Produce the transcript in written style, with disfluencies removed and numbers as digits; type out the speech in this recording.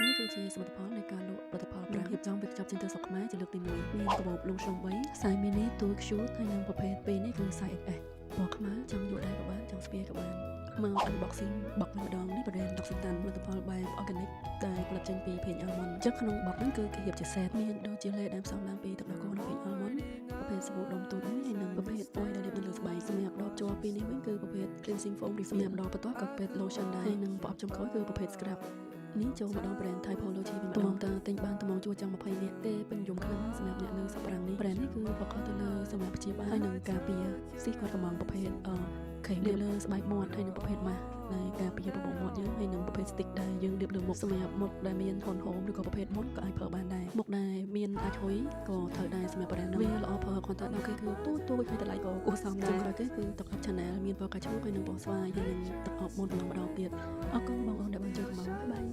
នេះគឺជាសមិទ្ធផលនៃការលក់ផលិតផលប្រាំងរៀបចំវេចខ្ចប់ចេញទៅស្រុកខ្មែរជាលើកទី1មានកាបូបលុងឆ្លង3ខ្សែមីនីទូខ្ជូតហើយនិងប្រភេទ2នេះគឺខ្សែ XS ពណ៌ខ្មៅចង់យកដែរក៏បានចង់ស្ពាយក៏បានមក unboxing បុកនៅម្ដងនេះ brand L'Occitane ផលិតផលបែប organic ដែលផលិតចេញពីភេង almond ចឹងក្នុងបុកហ្នឹងគឺគេរៀបជា set មានដូចជាលេដែលផ្សំឡើងពីទឹកដោះគោនិងភេង almond ប្រភេទសាប៊ូដុំទូចមួយហើយនិងប្រភេទ oil ដែលលាបនៅលើស្បែកសម្រាប់ដបជាប់ពីនេះវិញគឺប្រភេទ cleansing foam refill សម្រាប់ដបបន្ទាប់ក៏ប្រភេទ lotion ដែរហើយនិងប្រអប់ចុងក្រោយគឺប្រភេទ scrub នេះចូលមកដល់ brand Typology វិញម្ដងតើទិញបានត្មងជួចង់20នាក់ទេពេញនិយមខ្លាំងសម្រាប់អ្នកនៅស្រុកប្រាំងនេះ brand នេះគឺប្រកបទៅលើសម្រាប់ព្យាបាលហើយនិងការពារស៊ីគាត់កំងប្រភេទខេមលាបលើស្បែកមាត់ហើយនិងប្រភេទម៉ាស់ដែលការពារបបោមាត់យើងហើយនិងប្រភេទ stick ដែលយើងលាបលើមុខសម្រាប់មុខដែលមានហុនហូមឬក៏ប្រភេទមុនក៏អាចប្រើបានដែរមុខដែលមានអាចហុយក៏ត្រូវដែរសម្រាប់ brand នេះវាល្អប្រើគ្រាន់តែដល់គេគឺទូចហើយតម្លៃក៏គួរសមដែរក្រោយគេគឺទឹកអប់ Chanel មានពណ៌កាឈូហើយនិងពណ៌ស្វាយហើយនិងទឹកអប់មុនម្ដងទៀតអរគុណបងប្អូនដែលបានចូលមកបាយ